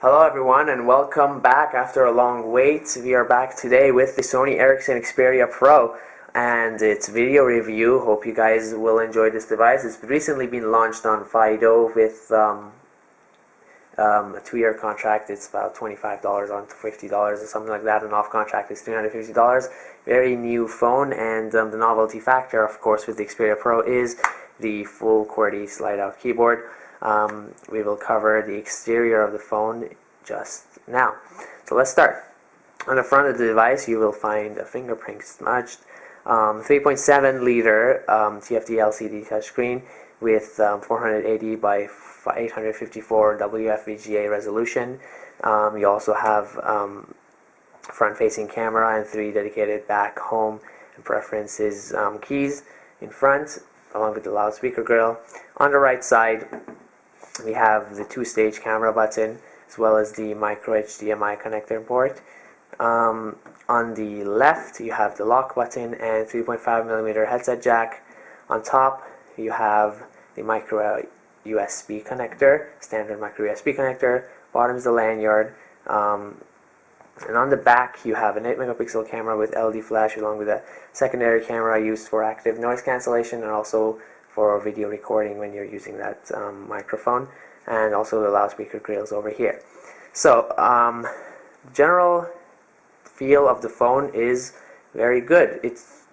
Hello everyone and welcome back after a long wait. We are back today with the Sony Ericsson Xperia Pro and its video review. Hope you guys will enjoy this device. It's recently been launched on Fido with a 2-year contract. It's about $25 on $50 or something like that, and off contract is $350. Very new phone, and the novelty factor, of course, with the Xperia Pro is the full QWERTY slide-out keyboard. We will cover the exterior of the phone just now. So let's start. On the front of the device you will find a fingerprint smudged 3.7 liter TFT LCD touchscreen with 480 by 854 WFVGA resolution. You also have front-facing camera and 3 dedicated back, home, and preferences keys in front, along with the loudspeaker grill. On the right side we have the 2-stage camera button as well as the micro HDMI connector port. On the left you have the lock button and 3.5mm headset jack. On top you have the micro USB connector, standard micro USB connector. Bottom is the lanyard. And on the back you have an 8-megapixel camera with LED flash, along with a secondary camera used for active noise cancellation and also for video recording when you're using that microphone, and also the loudspeaker grills over here. So general feel of the phone is very good. It's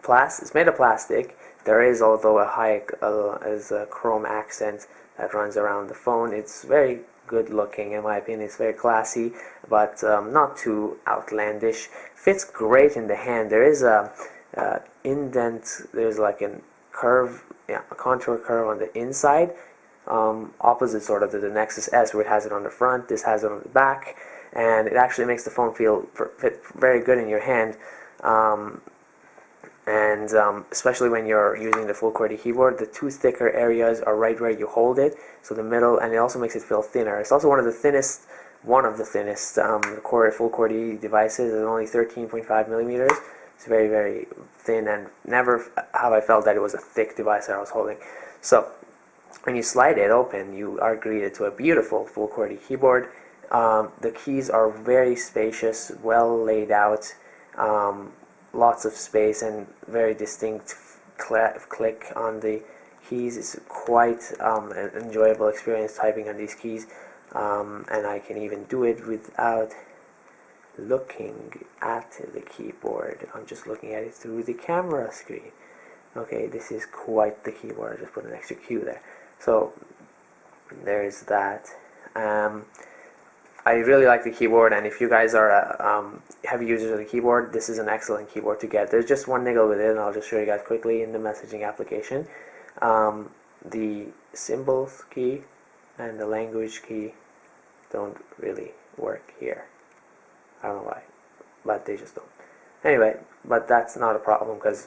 made of plastic. There is, although, a chrome accent that runs around the phone. It's very good looking, in my opinion. It's very classy, but not too outlandish. Fits great in the hand. There is a indent. There's like a curve, a contour curve on the inside, opposite sort of to the Nexus S, where it has it on the front. This has it on the back, and it actually makes the phone fit very good in your hand. Especially when you're using the full QWERTY keyboard, the 2 thicker areas are right where you hold it, so the middle, and it also makes it feel thinner. It's also one of the thinnest full QWERTY devices. It's only 13.5mm. It's very, very thin, and never have I felt that it was a thick device that I was holding. So when you slide it open, you are greeted to a beautiful full QWERTY keyboard. The keys are very spacious, well laid out. Lots of space and very distinct click on the keys. It's quite an enjoyable experience typing on these keys, and I can even do it without looking at the keyboard. I'm just looking at it through the camera screen. Okay, this is quite the keyboard. I just put an extra Q there. So there's that. I really like the keyboard, and if you guys are heavy users of the keyboard, this is an excellent keyboard to get. There's just one niggle with it, and I'll just show you guys quickly in the messaging application. The symbols key and the language key don't really work here. I don't know why, but they just don't. Anyway, but that's not a problem because,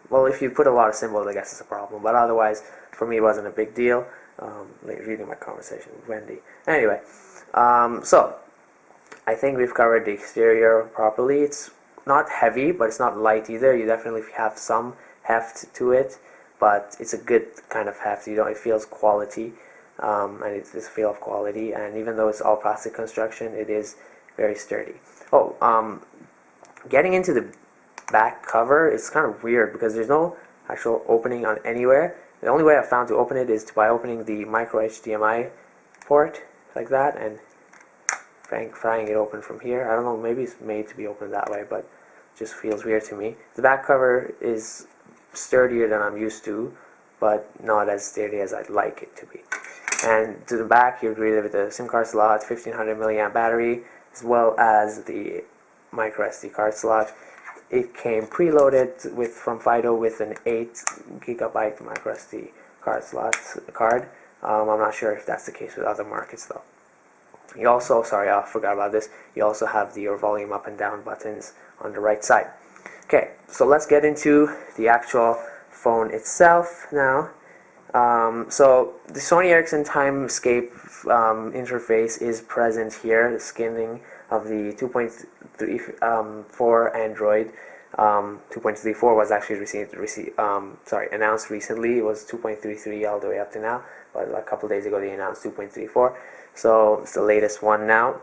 well, if you put a lot of symbols, I guess it's a problem, but otherwise, for me, it wasn't a big deal. Like reading my conversation with Wendy. Anyway, so I think we've covered the exterior properly. It's not heavy, but it's not light either. You definitely have some heft to it, but it's a good kind of heft. It feels quality, and it's this feel of quality. And even though it's all plastic construction, it is very sturdy. Oh, getting into the back cover, it's kind of weird because there's no actual opening on anywhere. The only way I found to open it is by opening the micro HDMI port like that and prying it open from here. I don't know, maybe it's made to be opened that way, but it just feels weird to me. The back cover is sturdier than I'm used to, but not as sturdy as I'd like it to be. And to the back you're greeted with a SIM card slot, 1500 milliamp battery, as well as the micro SD card slot. It came preloaded from Fido with an 8GB micro SD card. I'm not sure if that's the case with other markets though. You also, sorry, I forgot about this. You also have your volume up and down buttons on the right side. Okay, so let's get into the actual phone itself now. So the Sony Ericsson Timescape interface is present here. The skinning of the 2.34 Android 2.34 was actually announced recently. It was 2.33 all the way up to now, but a couple days ago they announced 2.34. So it's the latest one now.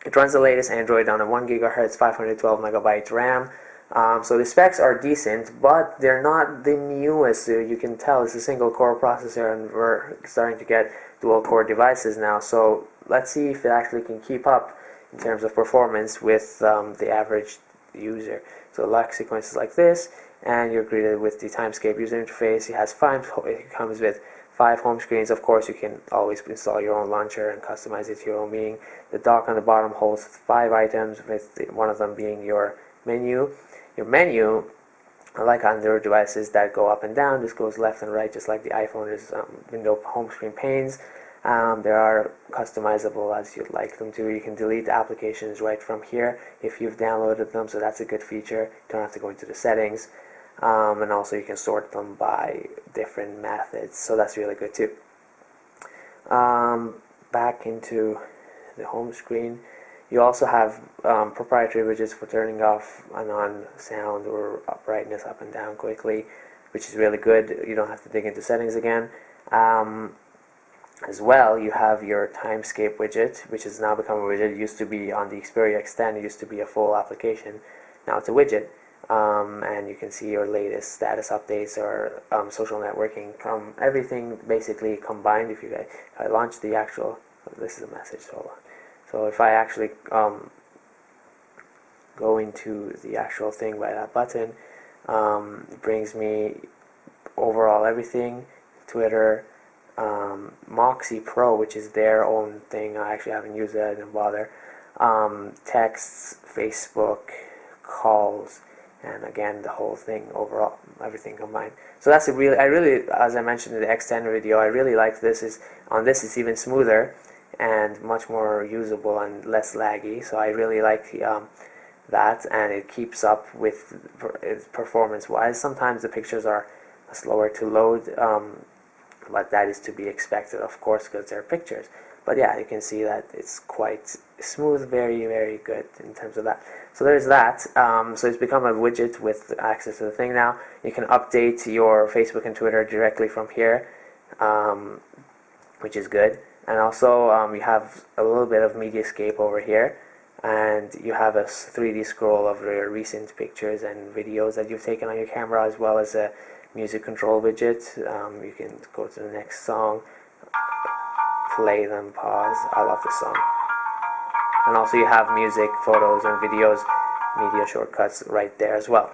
It runs the latest Android on a 1 GHz, 512 megabyte RAM. So the specs are decent, but they're not the newest. You can tell it's a single core processor, and we're starting to get dual core devices now. So let's see if it actually can keep up in terms of performance with the average user. So lock sequences like this, and you're greeted with the Timescape user interface. It comes with 5 home screens. Of course, you can always install your own launcher and customize it to your own meaning. The dock on the bottom holds 5 items, with one of them being your menu. Your menu, like on Android devices that go up and down, just goes left and right, just like the iPhone is window home screen panes. They are customizable as you'd like them to. You can delete applications right from here if you've downloaded them, so that's a good feature. You don't have to go into the settings. And also you can sort them by different methods, so that's really good too. Back into the home screen, you also have proprietary widgets for turning off and on sound or brightness up and down quickly, which is really good. You don't have to dig into settings again. As well, you have your Timescape widget, which has now become a widget. It used to be on the Xperia Xtend, it used to be a full application. Now it's a widget. And you can see your latest status updates or social networking, everything basically combined. If I launch the actual, this is a message, hold on. So if I actually go into the actual thing by that button, it brings me overall everything, Twitter, Moxie Pro, which is their own thing. I actually haven't used it, I didn't bother. Texts, Facebook, calls, and again the whole thing overall, everything combined. So that's as I mentioned in the X10 video, I really like this. On this it's even smoother and much more usable and less laggy, so I really like that, and it keeps up with performance wise. Sometimes the pictures are slower to load, but that is to be expected, of course, because they're pictures. But yeah, you can see that it's quite smooth, very, very good in terms of that. So there's that. So it's become a widget with access to the thing now. You can update your Facebook and Twitter directly from here, which is good. And also you have a little bit of Mediascape over here, and you have a 3D scroll of your recent pictures and videos that you've taken on your camera, as well as a music control widget. You can go to the next song, play them, pause. I love this song. And also you have music, photos, and videos, media shortcuts right there as well.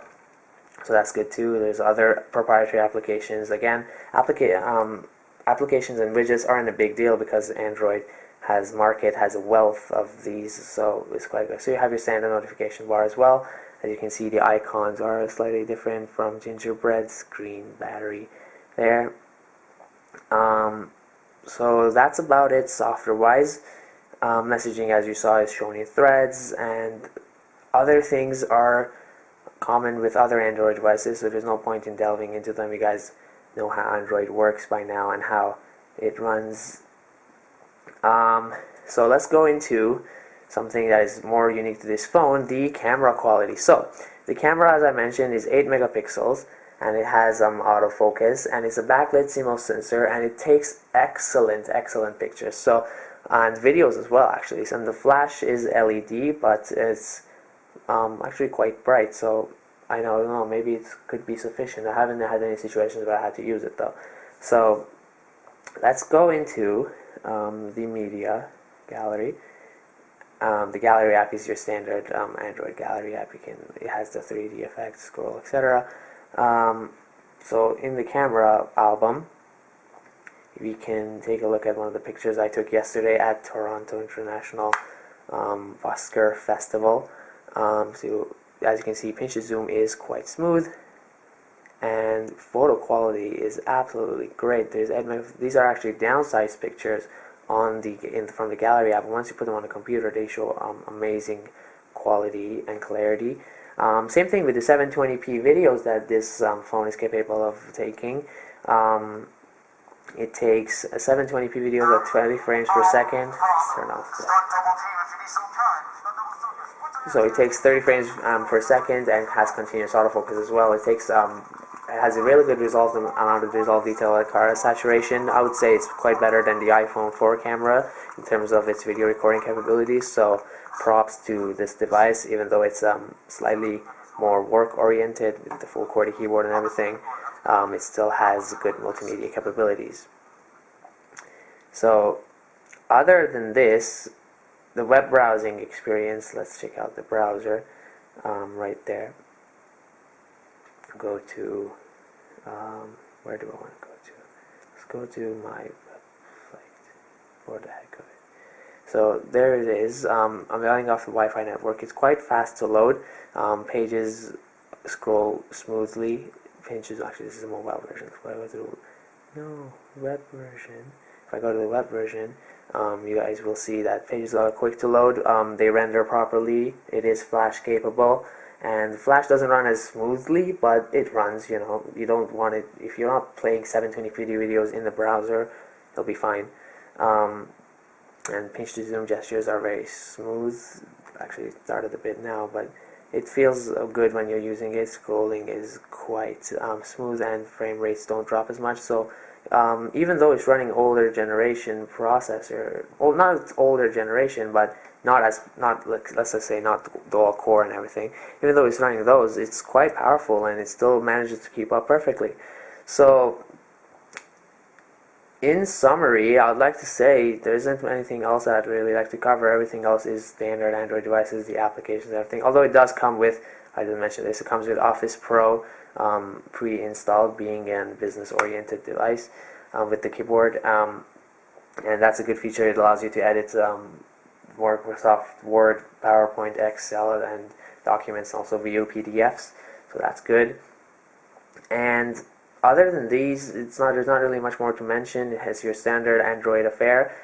So that's good too. There's other proprietary applications. Again, applications and widgets aren't a big deal because Android has a wealth of these, so it's quite good. So you have your standard notification bar as well. As you can see, the icons are slightly different from Gingerbread, screen, battery there. So that's about it software wise. Messaging, as you saw, is shown in threads, and other things are common with other Android devices, so there's no point in delving into them. You guys know how Android works by now and how it runs. So let's go into something that is more unique to this phone, the camera quality. So the camera, as I mentioned, is 8 megapixels, and it has autofocus, and it's a backlit CMOS sensor, and it takes excellent pictures. So and videos as well, actually. So, and the flash is LED, but it's actually quite bright, so I don't know, maybe it could be sufficient. I haven't had any situations where I had to use it though. So let's go into the media gallery. The gallery app is your standard Android gallery app. It has the 3D effect, scroll, etc. So in the camera album, we can take a look at one of the pictures I took yesterday at Toronto International Busker Festival. So as you can see, pinch to zoom is quite smooth, and photo quality is absolutely great. These are actually downsized pictures from the gallery app. Once you put them on the computer, they show amazing quality and clarity. Same thing with the 720p videos that this phone is capable of taking. It takes 720p videos at 20 frames per second. Let's turn off that. So it takes 30 frames per second and has continuous autofocus as well. It has a really good amount of resolve detail and color saturation. I would say it's quite better than the iPhone 4 camera in terms of its video recording capabilities. So props to this device, even though it's slightly more work oriented with the full QWERTY keyboard and everything. It still has good multimedia capabilities. So other than this, the web browsing experience, let's check out the browser right there. Go to, where do I want to go to? Let's go to my website for the heck of it. So there it is. I'm running off the Wi-Fi network. It's quite fast to load. Pages scroll smoothly. Pages, actually this is a mobile version. If I go to web version, if I go to the web version, you guys will see that pages are quick to load. They render properly. It is flash capable, and Flash doesn't run as smoothly, but it runs. You know, you don't want it if you're not playing 720p videos in the browser. It'll be fine. And pinch to zoom gestures are very smooth. Actually, it started a bit now, but it feels good when you're using it. Scrolling is quite smooth, and frame rates don't drop as much. So even though it's running older generation processor, well, not older generation, but let's just say not dual core and everything. Even though it's running those, it's quite powerful, and it still manages to keep up perfectly. So in summary, I would like to say there isn't anything else that I'd really like to cover. Everything else is standard Android devices, the applications, everything. Although it does come with, I didn't mention this, it comes with Office Pro pre-installed, being a business-oriented device with the keyboard. And that's a good feature. It allows you to edit Microsoft Word, PowerPoint, Excel, and documents, also view PDFs. So that's good. And other than these, there's not really much more to mention. It has your standard Android affair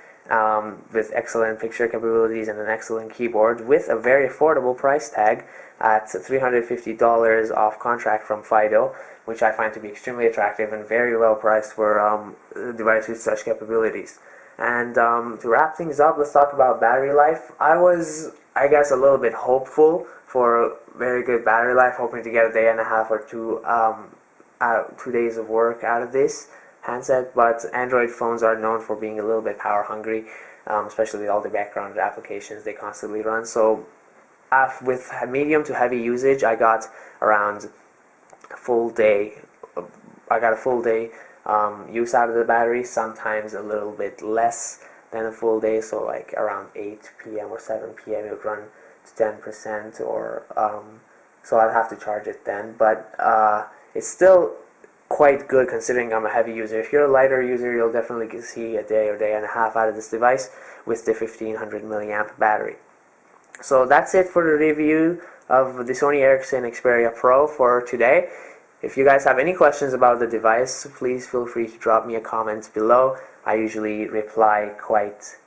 with excellent picture capabilities and an excellent keyboard with a very affordable price tag at $350 off contract from Fido, which I find to be extremely attractive and very well priced for a device with such capabilities. And to wrap things up, let's talk about battery life. I was, I guess, a little bit hopeful for very good battery life, hoping to get a day and a half or two 2 days of work out of this handset, but Android phones are known for being a little bit power hungry, especially with all the background applications they constantly run. So with medium to heavy usage, I got around a full day. Use out of the battery, sometimes a little bit less than a full day, so like around 8 p.m. or 7 p.m. it would run to 10%, or so I'd have to charge it then, but it's still quite good considering I'm a heavy user. If you're a lighter user, you'll definitely see a day or day and a half out of this device with the 1500 milliamp battery. So that's it for the review of the Sony Ericsson Xperia Pro for today. If you guys have any questions about the device, please feel free to drop me a comment below. I usually reply quite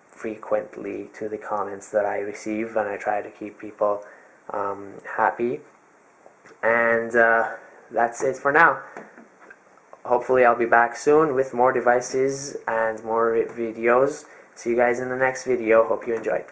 frequently to the comments that I receive, and I try to keep people happy. And that's it for now. Hopefully I'll be back soon with more devices and more videos. See you guys in the next video. Hope you enjoyed.